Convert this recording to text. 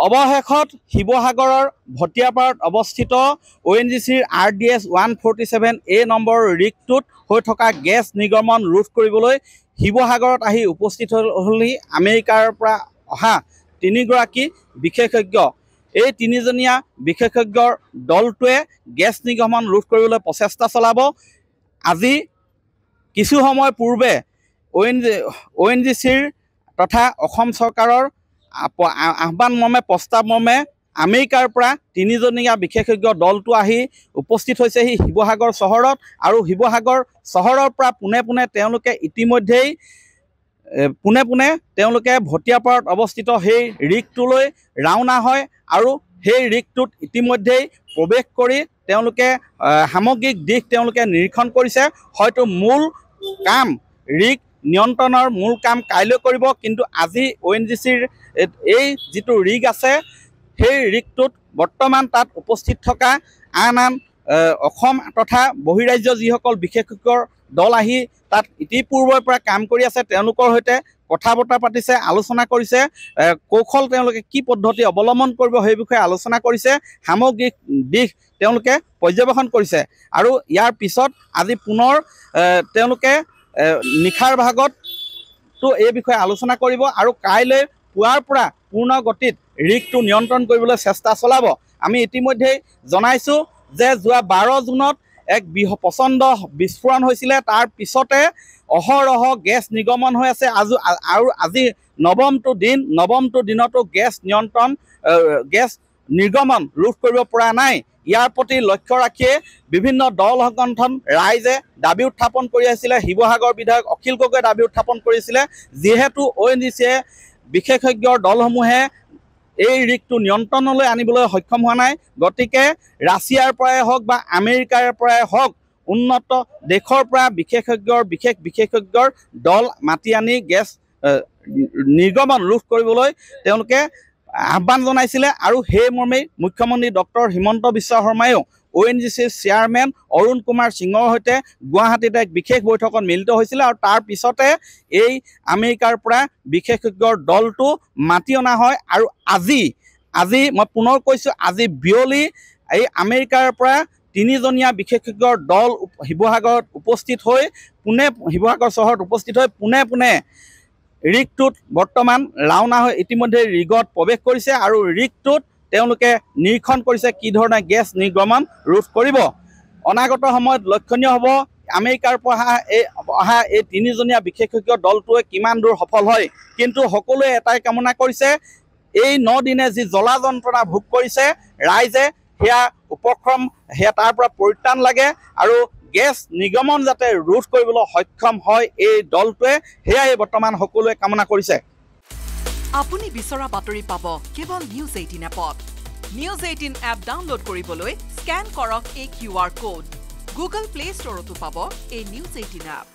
অৱশেষত শিৱসাগৰৰ ভটিয়াপাৰত অৱস্থিত ONGCৰ RDS 147A নম্বৰ ৰিগটোত হৈ থকা গেছ নিৰ্গমন ৰোধ কৰিবলৈ শিৱসাগৰত আহি উপস্থিত হ'লহি আমেৰিকাৰ পৰা অহা 3গৰাকী বিশেষজ্ঞ। এই 3জনীয়া বিশেষজ্ঞৰ দলটোৱে গেছ নিৰ্গমন ৰোধ কৰিবলৈ প্ৰচেষ্টা চলাব। আজি কিছু সময় পূৰ্বে ONGCৰ তথা অসম চৰকাৰৰ আহ্বান মৰ্মে প্ৰস্তাৱ মৰ্মে আমেৰিকাৰ পৰা 3জনীয়া বিশেষজ্ঞ দলটো আহি উপস্থিত হৈছেহি শিৱসাগৰ চহৰত। আৰু শিৱসাগৰ চহৰৰ পৰা পোনে পোনে তেওঁলোকে ইতিমধ্যেই তেওঁলোকে ভটিয়াপাৰত অৱস্থিত সেই ৰিগটোলৈ ৰাওনা হয় আৰু সেই ৰিগটোত ইতিমধ্যেই প্ৰৱেশ কৰি তেওঁলোকে সামগ্ৰিক দিশ তেওঁলোকে নিৰীক্ষণ কৰিছে। হয়তো মূল কাম ৰিগ নিয়ন্ত্ৰণৰ মূল কাম কাইলৈ কৰিব, কিন্তু আজি ONGCৰ এই যিটো ৰিগ আছে সেই ৰিগটোত বৰ্তমান তাত উপস্থিত থকা আন অসম তথা বহিৰাজ্য যিসকল বিশেষজ্ঞৰ দল আহি তাত ইতিপূৰ্বৰ পৰা কাম কৰি আছে তেওঁলোকৰ সৈতে কথা বতৰা পাতিছে, আলোচনা কৰিছে, কৌশল তেওঁলোকে কি পদ্ধতি অৱলম্বন কৰিব সেই বিষয়ে আলোচনা কৰিছে, সামগ্ৰিক দিশ তেওঁলোকে পৰ্যবেক্ষণ কৰিছে। আৰু ইয়াৰ পিছত আজি পুনৰ তেওঁলোকে নিশাৰ ভাগতো এই বিষয়ে আলোচনা কৰিব আৰু কাইলৈ পুৱাৰ পৰা পূৰ্ণ গতিত ৰিগটো নিয়ন্ত্ৰণ কৰিবলৈ চেষ্টা চলাব। আমি ইতিমধ্যেই জনাইছোঁ যে যোৱা 12 জুনত এক প্ৰচণ্ড বিস্ফোৰণ হৈছিলে, তাৰ পিছতে অহৰহ গেছ নিৰ্গমন হৈ আছে। আৰু আজি নৱমটো দিনতো গেছ নিৰ্গমন ৰোধ কৰিব পৰা নাই। ইয়াৰ প্ৰতি লক্ষ্য ৰাখিয়ে বিভিন্ন দল সংগঠন ৰাইজে দাবী উত্থাপন কৰি আহিছিলে। শিৱসাগৰ বিধায়ক অখিল গগৈয়ে দাবী উত্থাপন কৰিছিলে, যিহেতু ONGCয়ে বিশেষজ্ঞৰ দলসমূহে এই ৰিগটো নিয়ন্ত্ৰণলৈ আনিবলৈ সক্ষম হোৱা নাই, গতিকে ৰাছিয়াৰ পৰাই হওক বা আমেৰিকাৰ পৰাই হওক উন্নত দেশৰ পৰা বিশেষজ্ঞৰ দল মাতি আনি গেছ নিৰ্গমন ৰোধ কৰিবলৈ তেওঁলোকে আহ্বান জনাইছিলে। আৰু সেই মৰ্মেই মুখ্যমন্ত্ৰী ডক্টৰ হিমন্ত বিশ্ব শৰ্মায়ো ONGCৰ চেয়াৰমেন অৰুণ কুমাৰ সিঙৰ সৈতে গুৱাহাটীত এক বিশেষ বৈঠকত মিলিত হৈছিলে। আৰু তাৰ পিছতে এই আমেৰিকাৰ পৰা বিশেষজ্ঞৰ দলটো মাতি অনা হয়। আৰু আজি মই পুনৰ কৈছোঁ, আজি বিয়লি এই আমেৰিকাৰ পৰা 3জনীয়া বিশেষজ্ঞৰ দল শিৱসাগৰত উপস্থিত হৈ শিৱসাগৰ চহৰত উপস্থিত হৈ পোনে ৰিগটোত বৰ্তমান ৰাওনা হৈ ইতিমধ্যে ৰিগত প্ৰৱেশ কৰিছে আৰু ৰিগটোত তেওঁলোকে নিৰীক্ষণ কৰিছে কি ধৰণে গেছ নিৰ্গমন ৰোধ কৰিব। অনাগত সময়ত লক্ষণীয় হ'ব আমেৰিকাৰ পৰা অহা এই 3জনীয়া বিশেষজ্ঞ দলটোৱে কিমান দূৰ সফল হয়। কিন্তু সকলোৱে এটাই কামনা কৰিছে, এই 9 দিনে যি জ্বলা যন্ত্ৰণা ভোগ কৰিছে ৰাইজে সেয়া তাৰ পৰা পৰিত্ৰাণ লাগে আৰু গেছ নিৰ্গমন যাতে ৰোধ কৰিবলৈ সক্ষম হয় এই দলটোৱে, সেয়াই বৰ্তমান সকলোৱে কামনা কৰিছে। আপুনি বিচৰা বাতৰি পাব কেৱল নিউজ 18 এপত। নিউজ 18 এপ ডাউনলোড কৰিবলৈ স্কেন কৰক এই QR কোড। গুগল প্লে ষ্টৰতো পাব এই নিউজ 18 এপ।